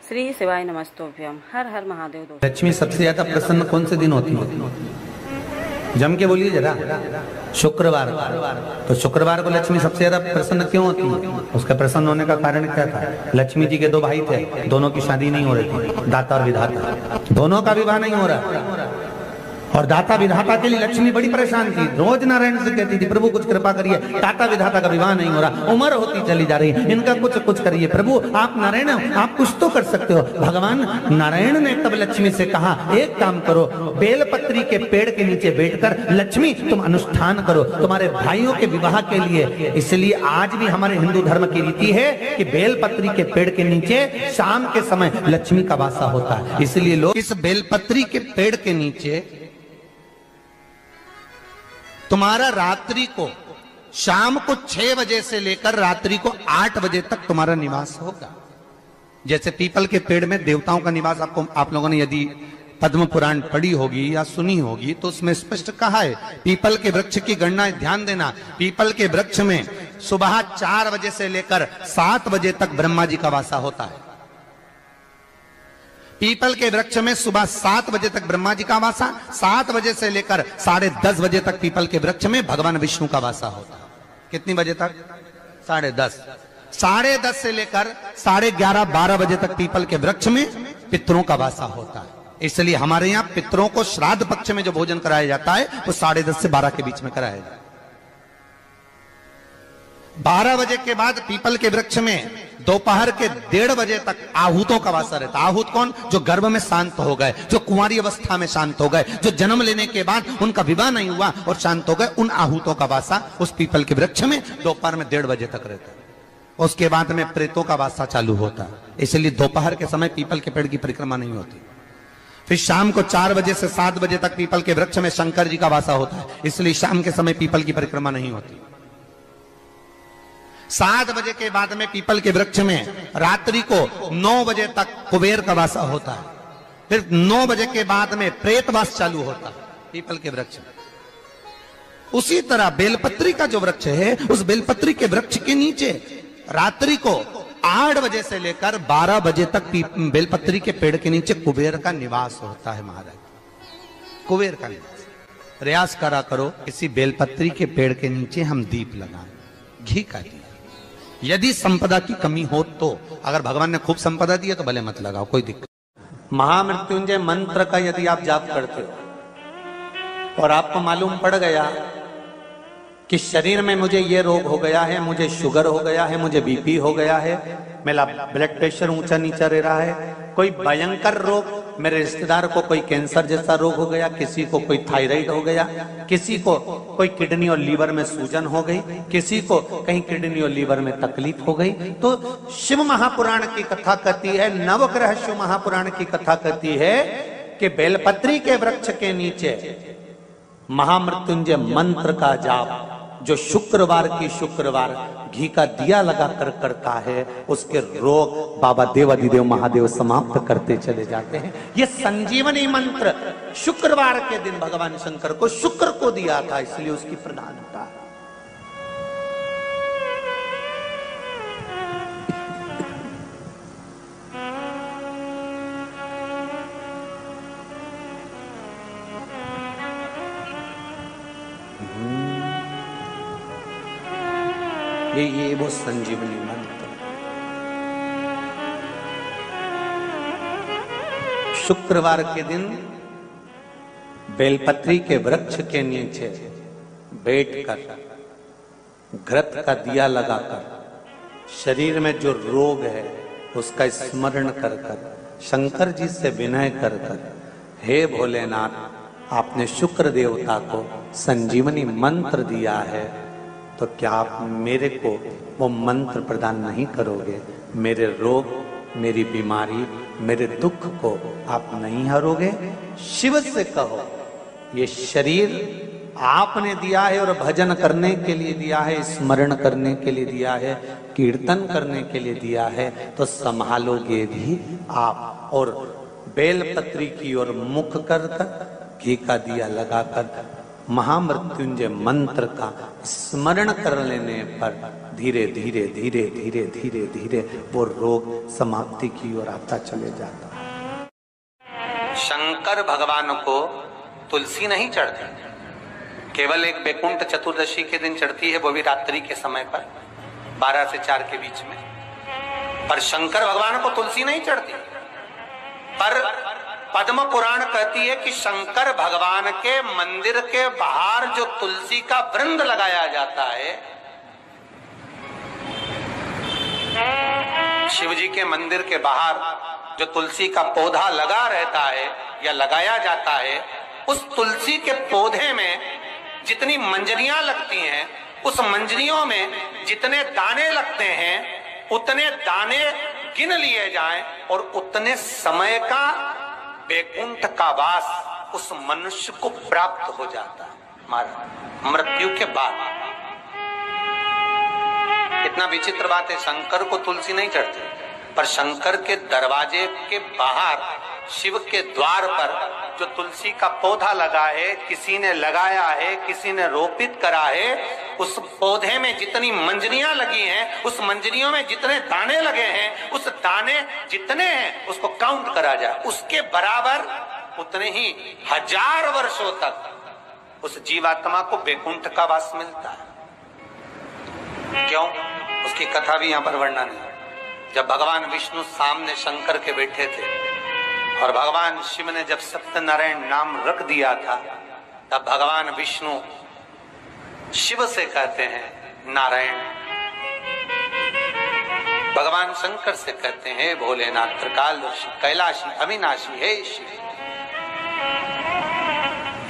श्री शिवाय नमस्तोभ्यम। हर हर महादेव। लक्ष्मी सबसे ज्यादा प्रसन्न कौन से दिन होती है? जम के बोलिए जरा। शुक्रवार। तो शुक्रवार को लक्ष्मी सबसे ज्यादा प्रसन्न क्यों होती है? उसका प्रसन्न होने का कारण क्या था? लक्ष्मी जी के दो भाई थे, दोनों की शादी नहीं हो रही थी, दाता और विधाता, दोनों का विवाह नहीं हो रहा। और दाता विधाता के लिए लक्ष्मी बड़ी परेशान थी। रोज नारायण से कहती थी, प्रभु कुछ कृपा करिए, दाता विधाता का विवाह नहीं हो रहा, उम्र होती चली जा रही, इनका कुछ करिए प्रभु, आप नारायण आप कुछ तो कर सकते हो। भगवान नारायण ने तब लक्ष्मी से कहा, एक काम करो, बेलपत्री के पेड़ के नीचे बैठकर लक्ष्मी तुम अनुष्ठान करो तुम्हारे भाइयों के विवाह के लिए। इसलिए आज भी हमारे हिंदू धर्म की रीति है कि बेलपत्री के पेड़ के नीचे शाम के समय लक्ष्मी का वासा होता है। इसलिए लोग इस बेलपत्री के पेड़ के नीचे तुम्हारा रात्रि को शाम को 6 बजे से लेकर रात्रि को 8 बजे तक तुम्हारा निवास होगा। जैसे पीपल के पेड़ में देवताओं का निवास, आप लोगों ने यदि पद्म पुराण पढ़ी होगी या सुनी होगी तो उसमें स्पष्ट कहा है। पीपल के वृक्ष की गणना ध्यान देना, पीपल के वृक्ष में सुबह 4 बजे से लेकर 7 बजे तक ब्रह्मा जी का वासा होता है। पीपल के वृक्ष में सुबह 7 बजे तक ब्रह्मा जी का वासा, 7 बजे से लेकर 10:30 बजे तक पीपल के वृक्ष में भगवान विष्णु का वासा होता है। कितनी बजे तक? 10:30। 10:30 से लेकर 11:30 12 बजे तक पीपल के वृक्ष में पितरों का वासा होता है। इसलिए हमारे यहाँ पितरों को श्राद्ध पक्ष में जो भोजन कराया जाता है वो 10:30 से 12 के बीच में कराया जाता है। 12 बजे के बाद पीपल के वृक्ष में दोपहर के 1:30 बजे तक आहूतों का वासा रहता है। आहूत कौन? जो गर्भ में शांत हो गए, जो कुंवारी अवस्था में शांत हो गए, जो जन्म लेने के बाद उनका विवाह नहीं हुआ और शांत हो गए, उन आहूतों का वासा उस पीपल के वृक्ष में दोपहर में 1:30 बजे तक रहता है। उसके बाद में प्रेतों का वासा चालू होता है। इसलिए दोपहर के समय पीपल के पेड़ की परिक्रमा नहीं होती। फिर शाम को 4 बजे से 7 बजे तक पीपल के वृक्ष में शंकर जी का वासा होता है। इसलिए शाम के समय पीपल की परिक्रमा नहीं होती। 7 बजे के बाद में पीपल के वृक्ष में रात्रि को 9 बजे तक कुबेर का वासा होता है। फिर 9 बजे के बाद में प्रेतवास चालू होता है पीपल के वृक्ष में। उसी तरह बेलपत्री का जो वृक्ष है, उस बेलपत्री के वृक्ष के नीचे रात्रि को 8 बजे से लेकर 12 बजे तक बेलपत्री के पेड़ के नीचे कुबेर का निवास होता है। महाराज कुबेर का निवास। प्रयास करा करो इसी बेलपत्री के पेड़ के नीचे हम दीप लगाएं, घी का दीप। यदि संपदा की कमी हो तो, अगर भगवान ने खूब संपदा दी है तो भले मत लगाओ, कोई दिक्कत। महामृत्युंजय मंत्र का यदि आप जाप करते हो और आपको मालूम पड़ गया कि शरीर में मुझे ये रोग हो गया है, मुझे शुगर हो गया है, मुझे बीपी हो गया है, मेरा ब्लड प्रेशर ऊंचा नीचा रह रहा है, कोई भयंकर रोग, मेरे रिश्तेदार को कोई कैंसर जैसा रोग हो गया, किसी को कोई थायराइड हो गया, किसी को कोई किडनी और लीवर में सूजन हो गई, किसी को कहीं किडनी और लीवर में तकलीफ हो गई, तो शिव महापुराण की कथा कहती है, नवग्रह शिव महापुराण की कथा कहती है कि बेलपत्री के वृक्ष के नीचे महामृत्युंजय मंत्र का जाप जो शुक्रवार की शुक्रवार घी का दिया लगा कर करता है, उसके रोग बाबा देवाधिदेव महादेव समाप्त करते चले जाते हैं। ये संजीवनी मंत्र शुक्रवार के दिन भगवान शंकर को शुक्र को दिया था, इसलिए उसकी प्रधानता है। ये वो संजीवनी मंत्र। शुक्रवार के दिन बेलपत्री के वृक्ष के नीचे बैठकर घृत का दिया लगाकर शरीर में जो रोग है उसका स्मरण कर कर शंकर जी से विनय कर कर, हे भोलेनाथ आपने शुक्र देवता को संजीवनी मंत्र दिया है, तो क्या आप मेरे को वो मंत्र प्रदान नहीं करोगे? मेरे रोग, मेरी बीमारी, मेरे दुख को आप नहीं हरोगे? शिव से कहो, ये शरीर आपने दिया है और भजन करने के लिए दिया है, स्मरण करने के लिए दिया है, कीर्तन करने के लिए दिया है, तो संभालोगे भी आप। और बेलपत्री की ओर मुख कर कर घी का दिया लगाकर महामृत्युंजय मंत्र का स्मरण कर लेने पर धीरे धीरे धीरे धीरे धीरे धीरे वो रोग समाप्ति की ओर आता चले जाता है। शंकर भगवान को तुलसी नहीं चढ़ती, केवल एक बैकुंठ चतुर्दशी के दिन चढ़ती है, वो भी रात्रि के समय पर 12 से 4 के बीच में। पर शंकर भगवान को तुलसी नहीं चढ़ती। पर पद्म पुराण कहती है कि शंकर भगवान के मंदिर के बाहर जो तुलसी का वृंद लगाया जाता है, शिव जी के मंदिर के बाहर जो तुलसी का पौधा लगा रहता है या लगाया जाता है, उस तुलसी के पौधे में जितनी मंजरियां लगती हैं, उस मंजरियों में जितने दाने लगते हैं, उतने दाने गिन लिए जाएं और उतने समय का बैकुंठ का वास उस मनुष्य को प्राप्त हो जाता है महाराज मृत्यु के बाद। इतना विचित्र बात है, शंकर को तुलसी नहीं चढ़ती, पर शंकर के दरवाजे के बाहर शिव के द्वार पर जो तुलसी का पौधा लगा है, किसी ने लगाया है, किसी ने रोपित करा है, उस पौधे में जितनी मंजरियां लगी हैं, उस मंजरियों में जितने दाने लगे हैं, उस दाने जितने हैं उसको काउंट करा जाए, उसके बराबर उतने ही 1000 वर्षों तक उस जीवात्मा को बैकुंठ का वास मिलता है। क्यों? उसकी कथा भी यहां पर वर्णन है। जब भगवान विष्णु सामने शंकर के बैठे थे और भगवान शिव ने जब सत्यनारायण नाम रख दिया था, तब भगवान विष्णु शिव से कहते हैं नारायण। भगवान शंकर से कहते हैं भोलेनाथ, त्रिकालदर्शी, कैलाशी, अविनाशी, हे शिव।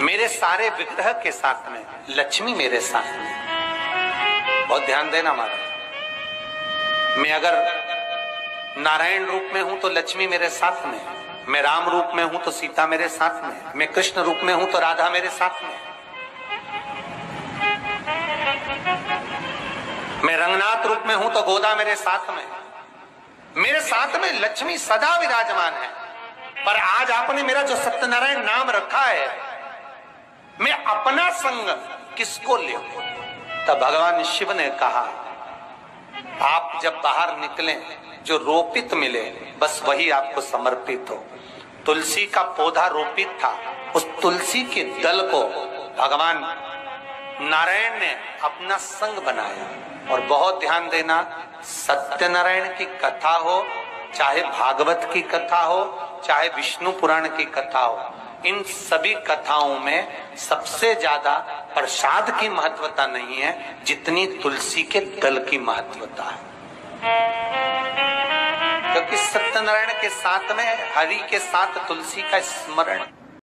मेरे सारे विग्रह के साथ में लक्ष्मी मेरे साथ में। बहुत ध्यान देना महाराज, मैं अगर नारायण रूप में हूं तो लक्ष्मी मेरे साथ में, मैं राम रूप में हूं तो सीता मेरे साथ में, मैं कृष्ण रूप में हूं तो राधा मेरे साथ में, मैं रंगनाथ रूप में हूं तो गोदा मेरे साथ में, मेरे साथ में लक्ष्मी सदा विराजमान है। पर आज आपने मेरा जो सत्यनारायण नाम रखा है, मैं अपना संग किसको ले? तब भगवान शिव ने कहा, आप जब बाहर निकले जो रोपित मिले बस वही आपको समर्पित हो। तुलसी का पौधा रोपित था, उस तुलसी के दल को भगवान नारायण ने अपना संग बनाया। और बहुत ध्यान देना, सत्यनारायण की कथा हो, चाहे भागवत की कथा हो, चाहे विष्णु पुराण की कथा हो, इन सभी कथाओं में सबसे ज्यादा प्रसाद की महत्वता नहीं है जितनी तुलसी के दल की महत्वता है। क्योंकि सत्यनारायण के साथ में हरि के साथ तुलसी का स्मरण